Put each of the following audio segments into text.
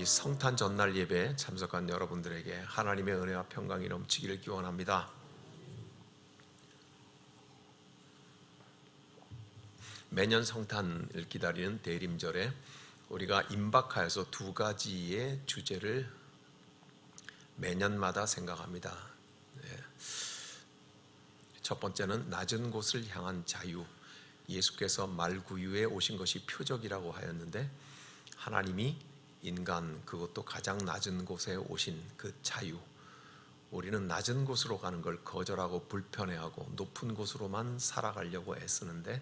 이 성탄 전날 예배에 참석한 여러분들에게 하나님의 은혜와 평강이 넘치기를 기원합니다. 매년 성탄을 기다리는 대림절에 우리가 임박하여서 두 가지의 주제를 매년마다 생각합니다. 첫 번째는 낮은 곳을 향한 자유. 예수께서 말구유에 오신 것이 표적이라고 하였는데 하나님이 인간, 그것도 가장 낮은 곳에 오신 그 자유, 우리는 낮은 곳으로 가는 걸 거절하고 불편해하고 높은 곳으로만 살아가려고 애쓰는데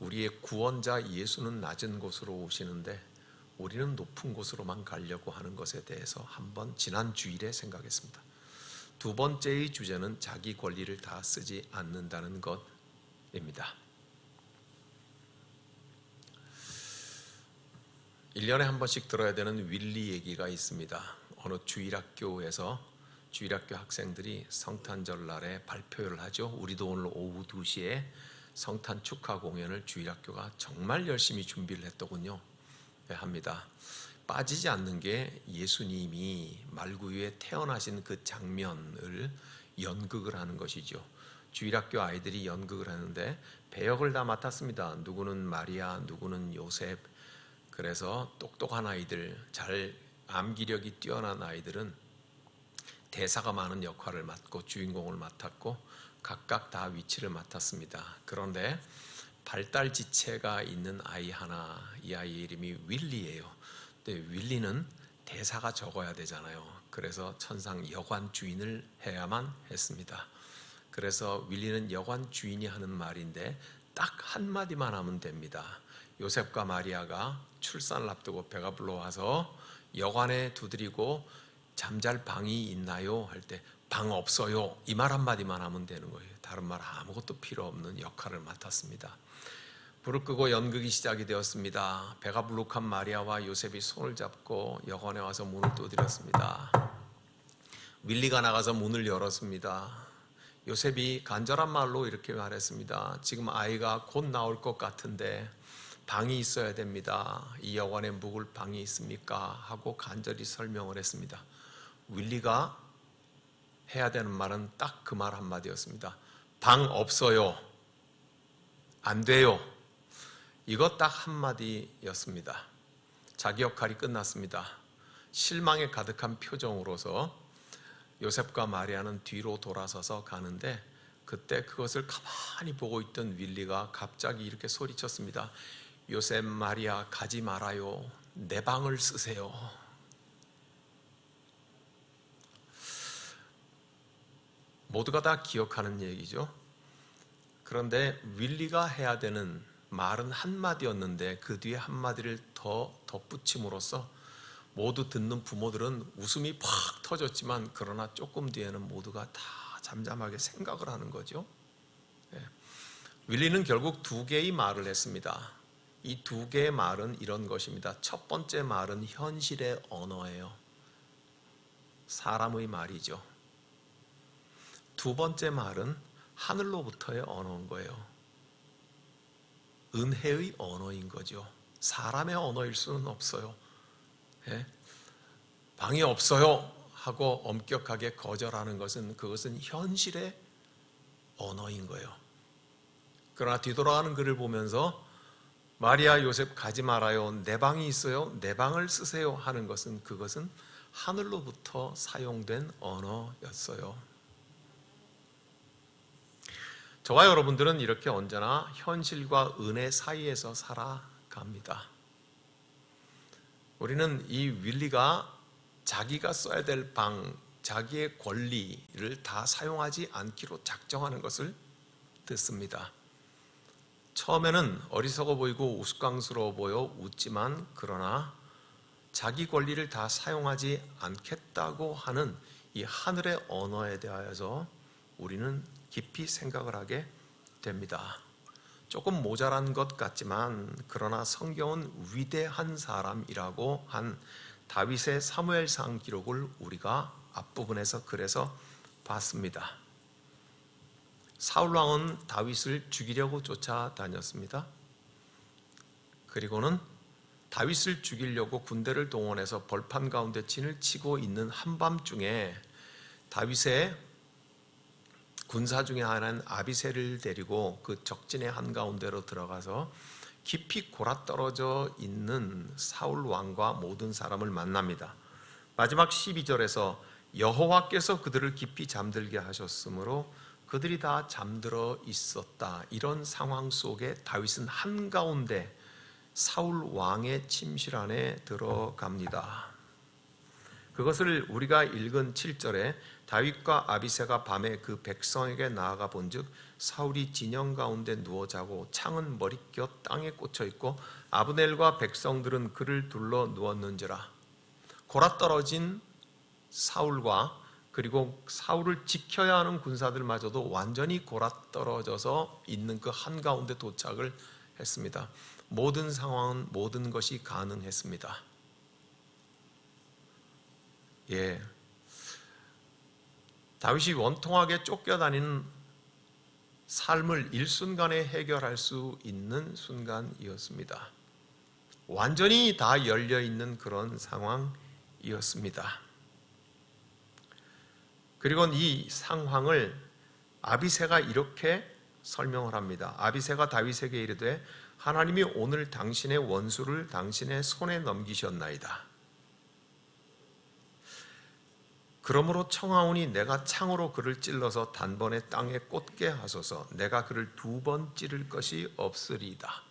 우리의 구원자 예수는 낮은 곳으로 오시는데 우리는 높은 곳으로만 가려고 하는 것에 대해서 한번 지난 주일에 생각했습니다. 두 번째의 주제는 자기 권리를 다 쓰지 않는다는 것입니다. 1년에 한 번씩 들어야 되는 윌리 얘기가 있습니다. 어느 주일학교에서 주일학교 학생들이 성탄절 날에 발표를 하죠. 우리도 오늘 오후 2시에 성탄 축하 공연을 주일학교가 정말 열심히 준비를 했더군요. 합니다. 빠지지 않는 게 예수님이 말구유에 태어나신 그 장면을 연극을 하는 것이죠. 주일학교 아이들이 연극을 하는데 배역을 다 맡았습니다. 누구는 마리아, 누구는 요셉. 그래서 똑똑한 아이들, 잘 암기력이 뛰어난 아이들은 대사가 많은 역할을 맡고 주인공을 맡았고 각각 다 위치를 맡았습니다. 그런데 발달지체가 있는 아이 하나, 이 아이의 이름이 윌리예요. 근데 윌리는 대사가 적어야 되잖아요. 그래서 천상 여관 주인을 해야만 했습니다. 그래서 윌리는 여관 주인이 하는 말인데 딱 한마디만 하면 됩니다. 요셉과 마리아가 출산을 앞두고 배가 불러와서 여관에 두드리고 잠잘 방이 있나요? 할 때 방 없어요. 이 말 한마디만 하면 되는 거예요. 다른 말 아무것도 필요 없는 역할을 맡았습니다. 불을 끄고 연극이 시작이 되었습니다. 배가 불룩한 마리아와 요셉이 손을 잡고 여관에 와서 문을 두드렸습니다. 윌리가 나가서 문을 열었습니다. 요셉이 간절한 말로 이렇게 말했습니다. 지금 아이가 곧 나올 것 같은데 방이 있어야 됩니다. 이 여관에 묵을 방이 있습니까? 하고 간절히 설명을 했습니다. 윌리가 해야 되는 말은 딱 그 말 한마디였습니다. 방 없어요. 안 돼요. 이거 딱 한마디였습니다. 자기 역할이 끝났습니다. 실망에 가득한 표정으로서 요셉과 마리아는 뒤로 돌아서서 가는데 그때 그것을 가만히 보고 있던 윌리가 갑자기 이렇게 소리쳤습니다. 요셉, 마리아 가지 말아요. 내 방을 쓰세요. 모두가 다 기억하는 얘기죠. 그런데 윌리가 해야 되는 말은 한마디였는데 그 뒤에 한마디를 더 덧붙임으로써 모두 듣는 부모들은 웃음이 팍 터졌지만 그러나 조금 뒤에는 모두가 다 잠잠하게 생각을 하는 거죠. 윌리는 결국 두 개의 말을 했습니다. 이 두 개의 말은 이런 것입니다. 첫 번째 말은 현실의 언어예요. 사람의 말이죠. 두 번째 말은 하늘로부터의 언어인 거예요. 은혜의 언어인 거죠. 사람의 언어일 수는 없어요. 방이 없어요 하고 엄격하게 거절하는 것은 그것은 현실의 언어인 거예요. 그러나 뒤돌아가는 글을 보면서 마리아, 요셉 가지 말아요. 내 방이 있어요. 내 방을 쓰세요 하는 것은 그것은 하늘로부터 사용된 언어였어요. 저와 여러분들은 이렇게 언제나 현실과 은혜 사이에서 살아갑니다. 우리는 이 윌리가 자기가 써야 될 방, 자기의 권리를 다 사용하지 않기로 작정하는 것을 듣습니다. 처음에는 어리석어 보이고 우스꽝스러워 보여 웃지만 그러나 자기 권리를 다 사용하지 않겠다고 하는 이 하늘의 언어에 대하여서 우리는 깊이 생각을 하게 됩니다. 조금 모자란 것 같지만 그러나 성경은 위대한 사람이라고 한 다윗의 사무엘상 기록을 우리가 앞부분에서 그래서 봤습니다. 사울왕은 다윗을 죽이려고 쫓아다녔습니다. 그리고는 다윗을 죽이려고 군대를 동원해서 벌판 가운데 진을 치고 있는 한밤중에 다윗의 군사 중에 하나인 아비새를 데리고 그 적진의 한가운데로 들어가서 깊이 골아떨어져 있는 사울 왕과 모든 사람을 만납니다. 마지막 12절에서 여호와께서 그들을 깊이 잠들게 하셨으므로 그들이 다 잠들어 있었다. 이런 상황 속에 다윗은 한가운데 사울 왕의 침실 안에 들어갑니다. 그것을 우리가 읽은 7절에 다윗과 아비새가 밤에 그 백성에게 나아가 본즉 사울이 진영 가운데 누워 자고 창은 머리곁 땅에 꽂혀 있고 아브넬과 백성들은 그를 둘러 누웠는지라. 골아떨어진 사울과 그리고 사울을 지켜야 하는 군사들마저도 완전히 골아떨어져서 있는 그 한가운데 도착을 했습니다. 모든 상황은 모든 것이 가능했습니다. 예, 다윗이 원통하게 쫓겨다니는 삶을 일순간에 해결할 수 있는 순간이었습니다. 완전히 다 열려있는 그런 상황이었습니다. 그리고 이 상황을 아비새가 이렇게 설명을 합니다. 아비새가 다윗에게 이르되 하나님이 오늘 당신의 원수를 당신의 손에 넘기셨나이다. 그러므로 청하오니 내가 창으로 그를 찔러서 단번에 땅에 꽂게 하소서. 내가 그를 2번 찌를 것이 없으리이다.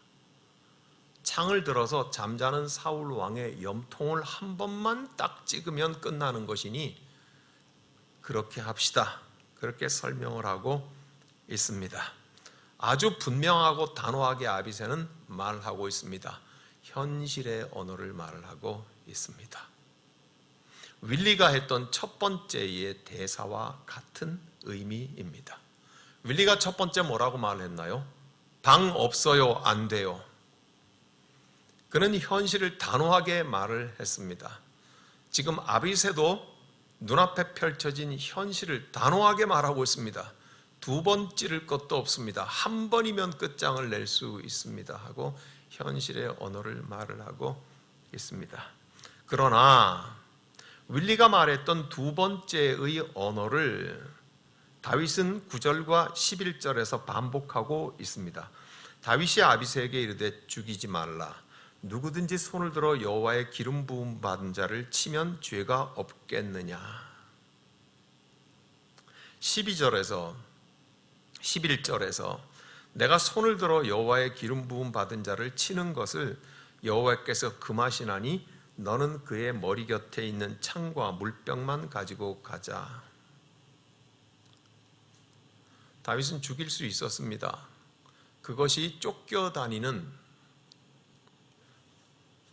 창을 들어서 잠자는 사울 왕의 염통을 한 번만 딱 찍으면 끝나는 것이니 그렇게 합시다. 그렇게 설명을 하고 있습니다. 아주 분명하고 단호하게 아비새는 말을 하고 있습니다. 현실의 언어를 말을 하고 있습니다. 윌리가 했던 첫 번째의 대사와 같은 의미입니다. 윌리가 첫 번째 뭐라고 말을 했나요? 방 없어요, 안 돼요. 그는 현실을 단호하게 말을 했습니다. 지금 아비새도 눈앞에 펼쳐진 현실을 단호하게 말하고 있습니다. 2번 찌를 것도 없습니다. 한 번이면 끝장을 낼 수 있습니다 하고 현실의 언어를 말을 하고 있습니다. 그러나 윌리가 말했던 2번째의 언어를 다윗은 9절과 11절에서 반복하고 있습니다. 다윗이 아비새에게 이르되 죽이지 말라. 누구든지 손을 들어 여호와의 기름 부음 받은 자를 치면 죄가 없겠느냐. 12절에서 11절에서 내가 손을 들어 여호와의 기름 부음 받은 자를 치는 것을 여호와께서 금하시나니 너는 그의 머리 곁에 있는 창과 물병만 가지고 가자. 다윗은 죽일 수 있었습니다. 그것이 쫓겨다니는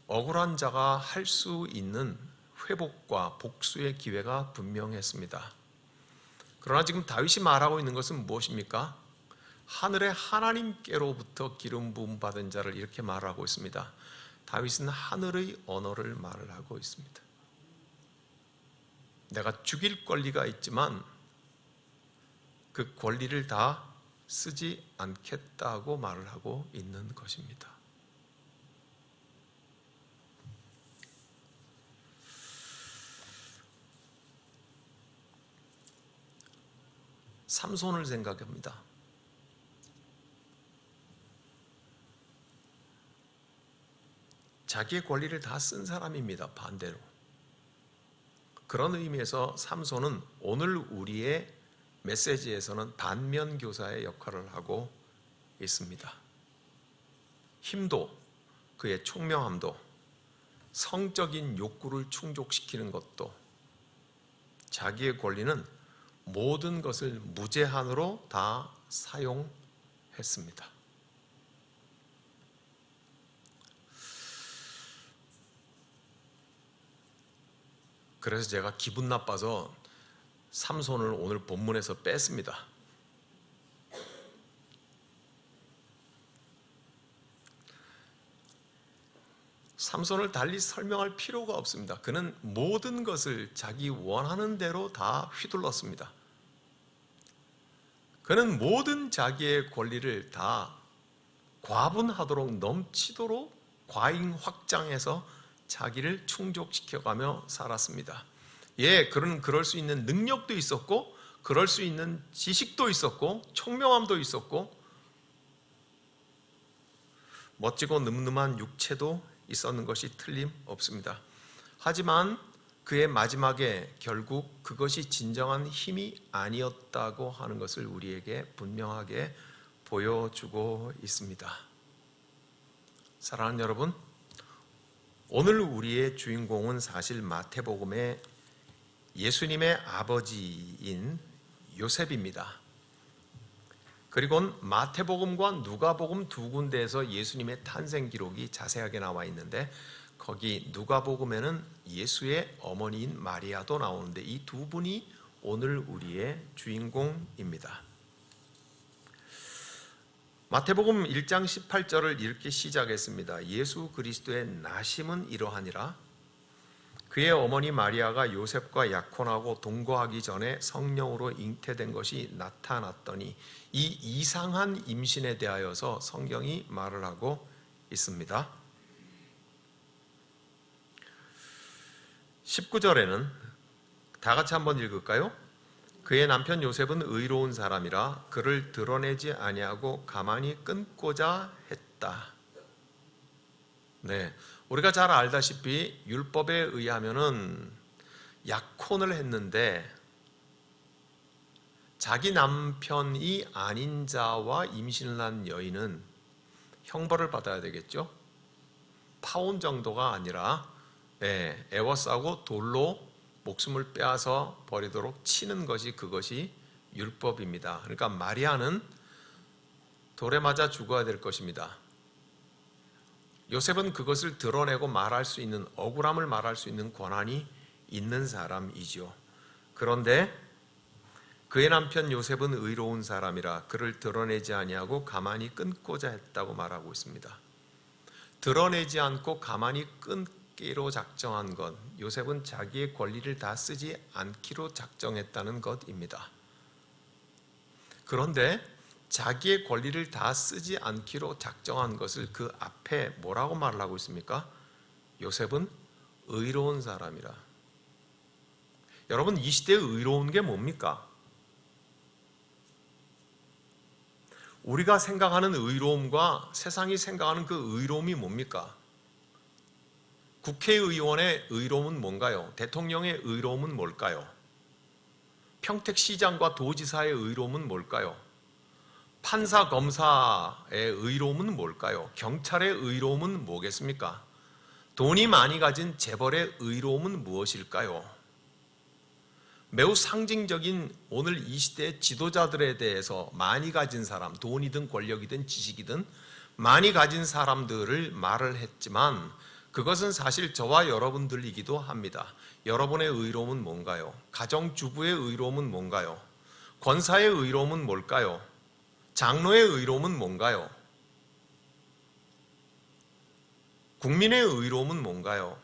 억울한 자가 할 수 있는 회복과 복수의 기회가 분명했습니다. 그러나 지금 다윗이 말하고 있는 것은 무엇입니까? 하늘의 하나님께로부터 기름 부음 받은 자를 이렇게 말하고 있습니다. 다윗은 하늘의 언어를 말을 하고 있습니다. 내가 죽일 권리가 있지만 그 권리를 다 쓰지 않겠다고 말을 하고 있는 것입니다. 삼손을 생각합니다. 자기의 권리를 다 쓴 사람입니다. 반대로. 그런 의미에서 삼손은 오늘 우리의 메시지에서는 반면교사의 역할을 하고 있습니다. 힘도, 그의 총명함도, 성적인 욕구를 충족시키는 것도, 자기의 권리는 모든 것을 무제한으로 다 사용했습니다. 그래서 제가 기분 나빠서 삼손을 오늘 본문에서 뺐습니다. 삼손을 달리 설명할 필요가 없습니다. 그는 모든 것을 자기 원하는 대로 다 휘둘렀습니다. 그는 모든 자기의 권리를 다 과분하도록 넘치도록 과잉 확장해서 자기를 충족시켜가며 살았습니다. 예, 그럴 수 있는 능력도 있었고, 그럴 수 있는 지식도 있었고, 총명함도 있었고, 멋지고 늠름한 육체도 있었는 것이 틀림없습니다. 하지만 그의 마지막에 결국 그것이 진정한 힘이 아니었다고 하는 것을 우리에게 분명하게 보여주고 있습니다. 사랑하는 여러분, 오늘 우리의 주인공은 사실 마태복음의 예수님의 아버지인 요셉입니다. 그리고 마태복음과 누가복음 두 군데에서 예수님의 탄생 기록이 자세하게 나와 있는데, 거기 누가복음에는 예수의 어머니인 마리아도 나오는데, 이 두 분이 오늘 우리의 주인공입니다. 마태복음 1장 18절을 이렇게 시작했습니다. 예수 그리스도의 나심은 이러하니라. 그의 어머니 마리아가 요셉과 약혼하고 동거하기 전에 성령으로 잉태된 것이 나타났더니, 이 이상한 임신에 대하여서 성경이 말을 하고 있습니다. 19절에는 다 같이 한번 읽을까요? 그의 남편 요셉은 의로운 사람이라 그를 드러내지 아니하고 가만히 끊고자 했다. 네, 우리가 잘 알다시피 율법에 의하면은 약혼을 했는데 자기 남편이 아닌 자와 임신을 한 여인은 형벌을 받아야 되겠죠. 파혼 정도가 아니라 애워싸고 돌로 목숨을 빼앗아 버리도록 치는 것이, 그것이 율법입니다. 그러니까 마리아는 돌에 맞아 죽어야 될 것입니다. 요셉은 그것을 드러내고 말할 수 있는, 억울함을 말할 수 있는 권한이 있는 사람이지요. 그런데 그의 남편 요셉은 의로운 사람이라 그를 드러내지 아니하고 가만히 끊고자 했다고 말하고 있습니다. 드러내지 않고 가만히 끊기로 작정한 것, 요셉은 자기의 권리를 다 쓰지 않기로 작정했다는 것입니다. 그런데 자기의 권리를 다 쓰지 않기로 작정한 것을 그 앞에 뭐라고 말을 하고 있습니까? 요셉은 의로운 사람이라. 여러분, 이 시대에 의로운 게 뭡니까? 우리가 생각하는 의로움과 세상이 생각하는 그 의로움이 뭡니까? 국회의원의 의로움은 뭔가요? 대통령의 의로움은 뭘까요? 평택시장과 도지사의 의로움은 뭘까요? 판사, 검사의 의로움은 뭘까요? 경찰의 의로움은 뭐겠습니까? 돈이 많이 가진 재벌의 의로움은 무엇일까요? 매우 상징적인 오늘 이 시대의 지도자들에 대해서 많이 가진 사람, 돈이든 권력이든 지식이든 많이 가진 사람들을 말을 했지만, 그것은 사실 저와 여러분들이기도 합니다. 여러분의 의로움은 뭔가요? 가정주부의 의로움은 뭔가요? 권사의 의로움은 뭘까요? 장로의 의로움은 뭔가요? 국민의 의로움은 뭔가요?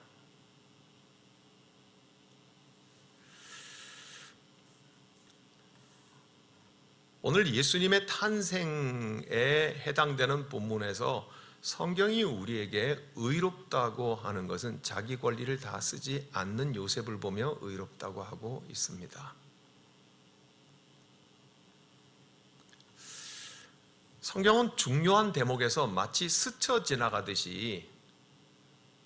오늘 예수님의 탄생에 해당되는 본문에서 성경이 우리에게 의롭다고 하는 것은 자기 권리를 다 쓰지 않는 요셉을 보며 의롭다고 하고 있습니다. 성경은 중요한 대목에서 마치 스쳐 지나가듯이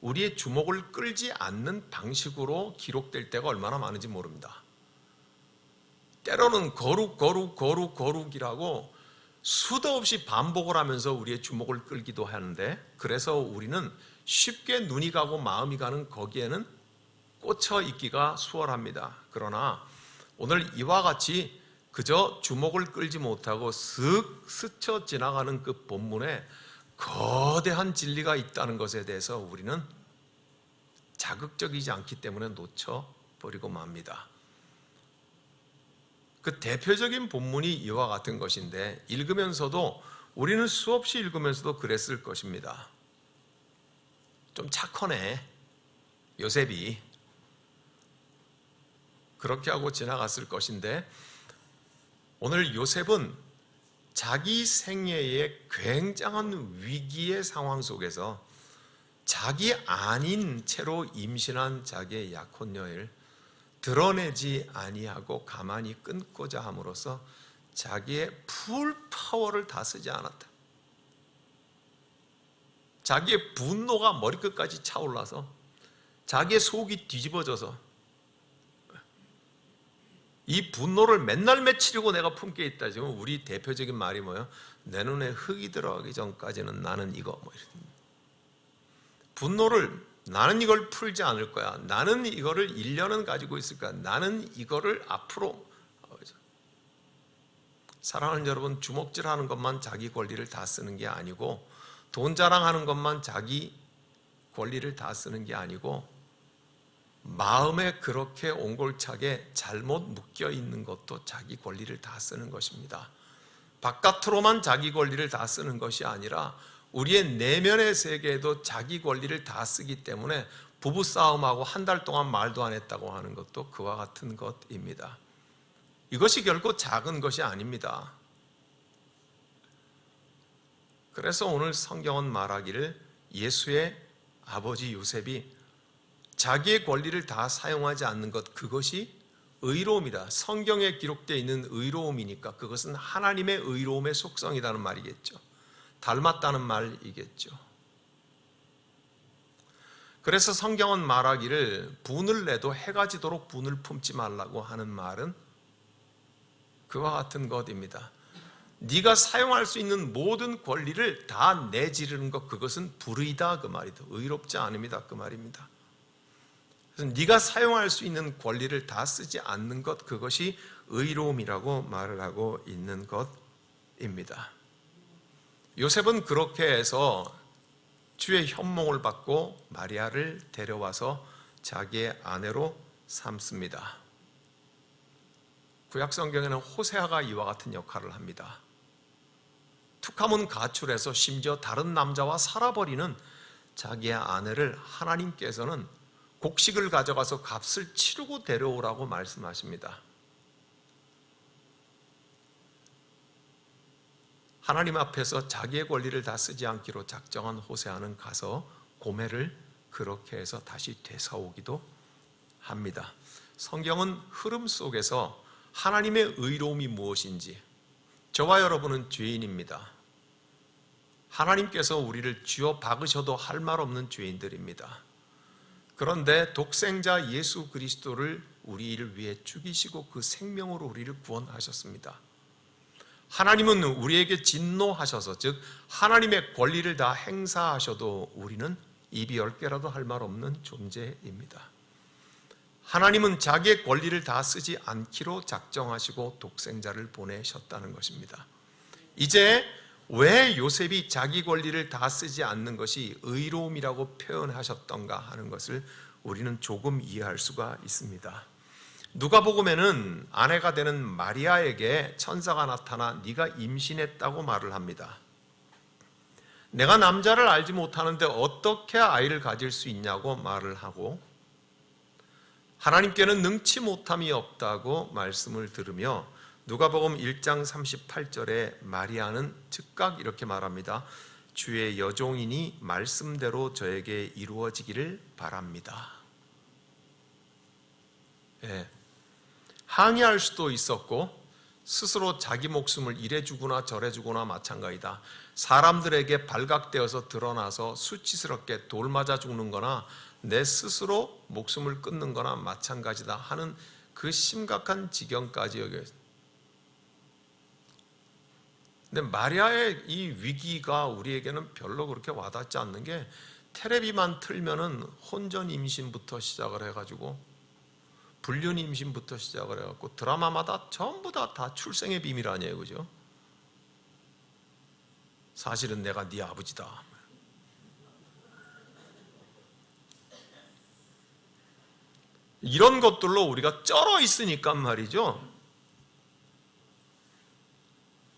우리의 주목을 끌지 않는 방식으로 기록될 때가 얼마나 많은지 모릅니다. 때로는 거룩이라고 수도 없이 반복을 하면서 우리의 주목을 끌기도 하는데, 그래서 우리는 쉽게 눈이 가고 마음이 가는 거기에는 꽂혀 있기가 수월합니다. 그러나 오늘 이와 같이 그저 주목을 끌지 못하고 슥 스쳐 지나가는 그 본문에 거대한 진리가 있다는 것에 대해서 우리는 자극적이지 않기 때문에 놓쳐버리고 맙니다. 그 대표적인 본문이 이와 같은 것인데, 읽으면서도 우리는 수없이 읽으면서도 그랬을 것입니다. 좀 착하네, 요셉이. 그렇게 하고 지나갔을 것인데, 오늘 요셉은 자기 생애의 굉장한 위기의 상황 속에서 자기 아닌 채로 임신한 자기의 약혼녀를 드러내지 아니하고 가만히 끊고자 함으로써 자기의 풀 파워를 다 쓰지 않았다. 자기의 분노가 머리끝까지 차올라서 자기의 속이 뒤집어져서 이 분노를 맨날 맺히려고 내가 품게 있다. 지금 우리 대표적인 말이 뭐예요? 내 눈에 흙이 들어가기 전까지는 나는 이거 뭐 이런 분노를 나는 이걸 풀지 않을 거야. 나는 이거를 1년은 가지고 있을 거야. 나는 이거를 앞으로 사랑하는 여러분, 주먹질하는 것만 자기 권리를 다 쓰는 게 아니고 돈 자랑하는 것만 자기 권리를 다 쓰는 게 아니고 마음에 그렇게 옹골차게 잘못 묶여 있는 것도 자기 권리를 다 쓰는 것입니다. 바깥으로만 자기 권리를 다 쓰는 것이 아니라 우리의 내면의 세계에도 자기 권리를 다 쓰기 때문에 부부싸움하고 한 달 동안 말도 안 했다고 하는 것도 그와 같은 것입니다. 이것이 결코 작은 것이 아닙니다. 그래서 오늘 성경은 말하기를 예수의 아버지 요셉이 자기의 권리를 다 사용하지 않는 것, 그것이 의로움이다. 성경에 기록되어 있는 의로움이니까 그것은 하나님의 의로움의 속성이라는 말이겠죠. 닮았다는 말이겠죠. 그래서 성경은 말하기를 분을 내도 해가 지도록 분을 품지 말라고 하는 말은 그와 같은 것입니다. 네가 사용할 수 있는 모든 권리를 다 내지르는 것, 그것은 불의다 그 말이다. 의롭지 않음이다 그 말입니다. 그래서 네가 사용할 수 있는 권리를 다 쓰지 않는 것, 그것이 의로움이라고 말을 하고 있는 것입니다. 요셉은 그렇게 해서 주의 현몽을 받고 마리아를 데려와서 자기의 아내로 삼습니다. 구약 성경에는 호세아가 이와 같은 역할을 합니다. 툭하면 가출해서 심지어 다른 남자와 살아버리는 자기의 아내를 하나님께서는 곡식을 가져가서 값을 치르고 데려오라고 말씀하십니다. 하나님 앞에서 자기의 권리를 다 쓰지 않기로 작정한 호세아는 가서 고멜을 그렇게 해서 다시 되사오기도 합니다. 성경은 흐름 속에서 하나님의 의로움이 무엇인지, 저와 여러분은 죄인입니다. 하나님께서 우리를 쥐어 박으셔도 할 말 없는 죄인들입니다. 그런데 독생자 예수 그리스도를 우리를 위해 죽이시고 그 생명으로 우리를 구원하셨습니다. 하나님은 우리에게 진노하셔서, 즉 하나님의 권리를 다 행사하셔도 우리는 입이 10개라도 할 말 없는 존재입니다. 하나님은 자기의 권리를 다 쓰지 않기로 작정하시고 독생자를 보내셨다는 것입니다. 이제 왜 요셉이 자기 권리를 다 쓰지 않는 것이 의로움이라고 표현하셨던가 하는 것을 우리는 조금 이해할 수가 있습니다. 누가복음에는 아내가 되는 마리아에게 천사가 나타나 네가 임신했다고 말을 합니다. 내가 남자를 알지 못하는데 어떻게 아이를 가질 수 있냐고 말을 하고, 하나님께는 능치 못함이 없다고 말씀을 들으며 누가복음 1장 38절에 마리아는 즉각 이렇게 말합니다. 주의 여종이니 말씀대로 저에게 이루어지기를 바랍니다. 예. 항의할 수도 있었고 스스로 자기 목숨을 이래 주거나 저래 주거나 마찬가지다. 사람들에게 발각되어서 드러나서 수치스럽게 돌 맞아 죽는 거나 내 스스로 목숨을 끊는 거나 마찬가지다 하는 그 심각한 지경까지 여겨있습니다. 근데 마리아의 이 위기가 우리에게는 별로 그렇게 와닿지 않는 게, 텔레비만 틀면은 혼전 임신부터 시작을 해가지고 불륜 임신부터 시작을 해갖고 드라마마다 전부 다 출생의 비밀 아니에요, 그죠? 사실은 내가 네 아버지다. 이런 것들로 우리가 쩔어 있으니까 말이죠.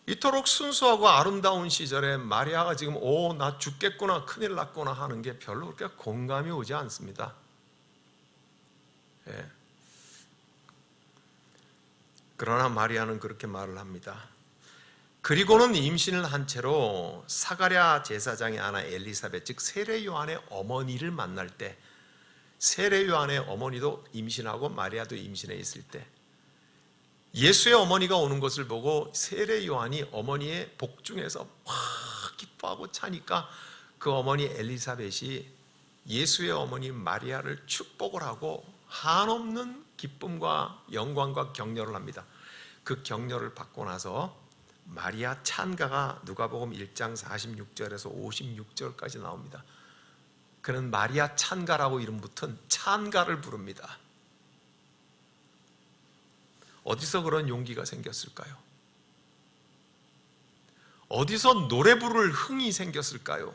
이토록 순수하고 아름다운 시절에 마리아가 지금 나 죽겠구나, 큰일 났구나 하는 게 별로 그렇게 공감이 오지 않습니다. 예. 그러나 마리아는 그렇게 말을 합니다. 그리고는 임신을 한 채로 사가랴 제사장의 아내 엘리사벳, 즉 세례 요한의 어머니를 만날 때, 세례 요한의 어머니도 임신하고 마리아도 임신해 있을 때 예수의 어머니가 오는 것을 보고 세례 요한이 어머니의 복중에서 확 기뻐하고 차니까 그 어머니 엘리사벳이 예수의 어머니 마리아를 축복을 하고 한없는 기쁨과 영광과 격려를 합니다. 그 격려를 받고 나서 마리아 찬가가 누가복음 1장 46절에서 56절까지 나옵니다. 그는 마리아 찬가라고 이름 붙은 찬가를 부릅니다. 어디서 그런 용기가 생겼을까요? 어디서 노래 부를 흥이 생겼을까요?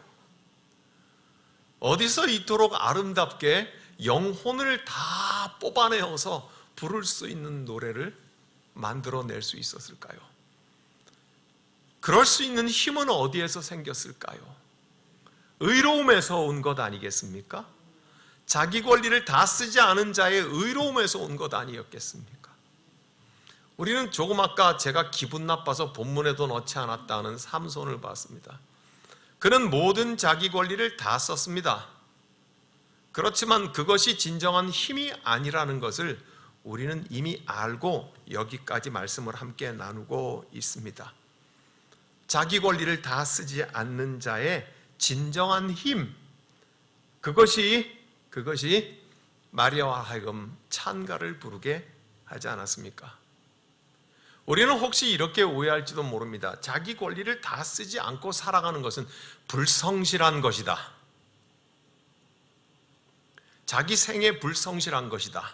어디서 이토록 아름답게 영혼을 다 뽑아내어서 부를 수 있는 노래를 만들어낼 수 있었을까요? 그럴 수 있는 힘은 어디에서 생겼을까요? 의로움에서 온 것 아니겠습니까? 자기 권리를 다 쓰지 않은 자의 의로움에서 온 것 아니었겠습니까? 우리는 조금 아까 제가 기분 나빠서 본문에도 넣지 않았다는 삼손을 봤습니다. 그는 모든 자기 권리를 다 썼습니다. 그렇지만 그것이 진정한 힘이 아니라는 것을 우리는 이미 알고 여기까지 말씀을 함께 나누고 있습니다. 자기 권리를 다 쓰지 않는 자의 진정한 힘, 그것이 마리아와 하여금 찬가를 부르게 하지 않았습니까? 우리는 혹시 이렇게 오해할지도 모릅니다. 자기 권리를 다 쓰지 않고 살아가는 것은 불성실한 것이다. 자기 생에 불성실한 것이다.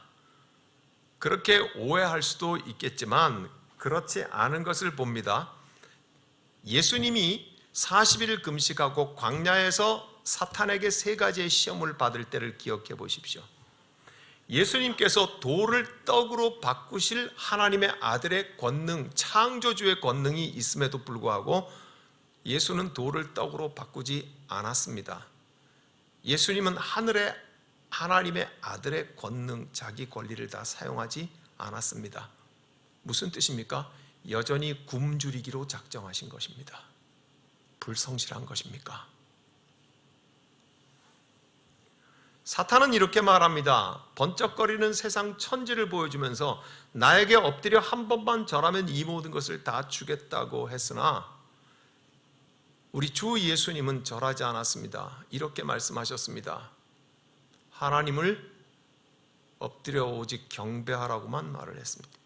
그렇게 오해할 수도 있겠지만 그렇지 않은 것을 봅니다. 예수님이 40일 금식하고 광야에서 사탄에게 3가지의 시험을 받을 때를 기억해 보십시오. 예수님께서 돌을 떡으로 바꾸실 하나님의 아들의 권능, 창조주의 권능이 있음에도 불구하고 예수는 돌을 떡으로 바꾸지 않았습니다. 예수님은 하늘의 하나님의 아들의 권능, 자기 권리를 다 사용하지 않았습니다. 무슨 뜻입니까? 여전히 굶주리기로 작정하신 것입니다. 불성실한 것입니까? 사탄은 이렇게 말합니다. 번쩍거리는 세상 천지를 보여주면서 나에게 엎드려 한 번만 절하면 이 모든 것을 다 주겠다고 했으나 우리 주 예수님은 절하지 않았습니다. 이렇게 말씀하셨습니다. 하나님을 엎드려 오직 경배하라고만 말을 했습니다.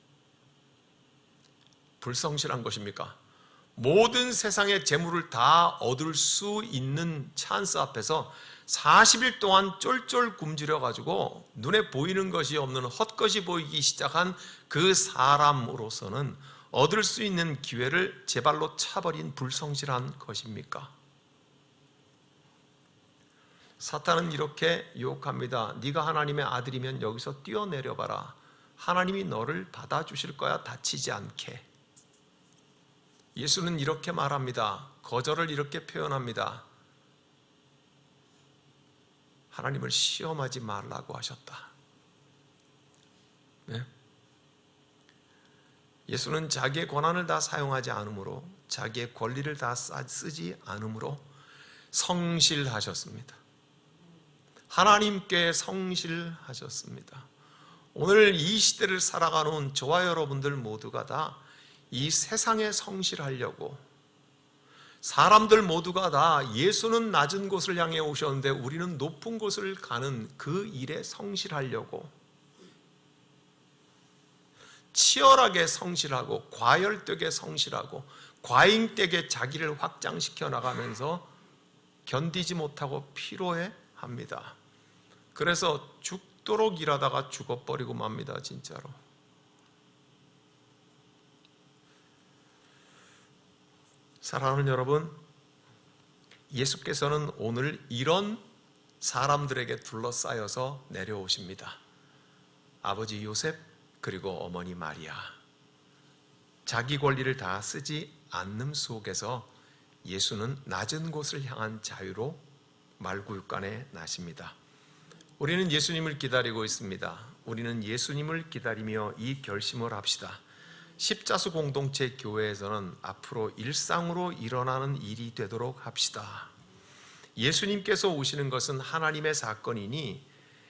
불성실한 것입니까? 모든 세상의 재물을 다 얻을 수 있는 찬스 앞에서 40일 동안 쫄쫄 굶주려 가지고 눈에 보이는 것이 없는 헛것이 보이기 시작한 그 사람으로서는 얻을 수 있는 기회를 제 발로 차버린 불성실한 것입니까? 사탄은 이렇게 유혹합니다. 네가 하나님의 아들이면 여기서 뛰어내려봐라. 하나님이 너를 받아주실 거야, 다치지 않게. 예수는 이렇게 말합니다. 거절을 이렇게 표현합니다. 하나님을 시험하지 말라고 하셨다. 네? 예수는 자기의 권한을 다 사용하지 않으므로, 자기의 권리를 다 쓰지 않으므로 성실하셨습니다. 하나님께 성실하셨습니다. 오늘 이 시대를 살아가는 저와 여러분들 모두가 다 이 세상에 성실하려고, 사람들 모두가 다 예수는 낮은 곳을 향해 오셨는데 우리는 높은 곳을 가는 그 일에 성실하려고 치열하게 성실하고 과열되게 성실하고 과잉되게 자기를 확장시켜 나가면서 견디지 못하고 피로해 합니다. 그래서 죽도록 일하다가 죽어버리고 맙니다. 진짜로. 사랑하는 여러분, 예수께서는 오늘 이런 사람들에게 둘러싸여서 내려오십니다. 아버지 요셉, 그리고 어머니 마리아. 자기 권리를 다 쓰지 않는 속에서 예수는 낮은 곳을 향한 자유로 말구육간에 나십니다. 우리는 예수님을 기다리고 있습니다. 우리는 예수님을 기다리며 이 결심을 합시다. 십자수 공동체 교회에서는 앞으로 일상으로 일어나는 일이 되도록 합시다. 예수님께서 오시는 것은 하나님의 사건이니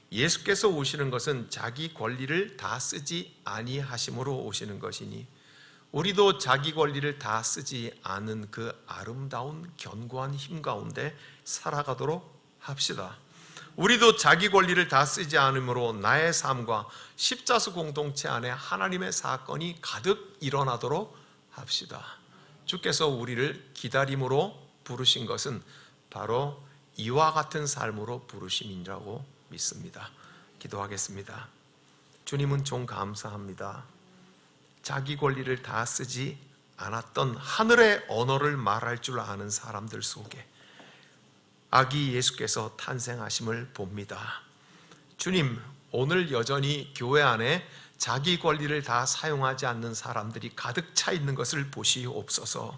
예수께서 오시는 것은 자기 권리를 다 쓰지 아니하심으로 오시는 것이니 우리도 자기 권리를 다 쓰지 않은 그 아름다운 견고한 힘 가운데 살아가도록 합시다. 우리도 자기 권리를 다 쓰지 않으므로 나의 삶과 십자수 공동체 안에 하나님의 사건이 가득 일어나도록 합시다. 주께서 우리를 기다림으로 부르신 것은 바로 이와 같은 삶으로 부르심이라고 믿습니다. 기도하겠습니다. 주님은 좀 감사합니다. 자기 권리를 다 쓰지 않았던 하늘의 언어를 말할 줄 아는 사람들 속에 아기 예수께서 탄생하심을 봅니다. 주님, 오늘 여전히 교회 안에 자기 권리를 다 사용하지 않는 사람들이 가득 차 있는 것을 보시옵소서.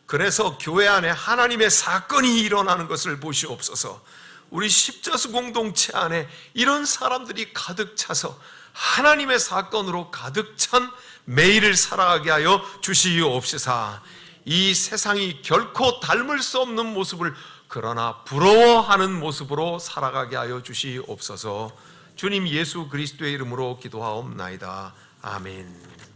그래서 교회 안에 하나님의 사건이 일어나는 것을 보시옵소서. 우리 십자수 공동체 안에 이런 사람들이 가득 차서 하나님의 사건으로 가득 찬 매일을 살아가게 하여 주시옵소서. 이 세상이 결코 닮을 수 없는 모습을 그러나 부러워하는 모습으로 살아가게 하여 주시옵소서. 주님 예수 그리스도의 이름으로 기도하옵나이다. 아멘.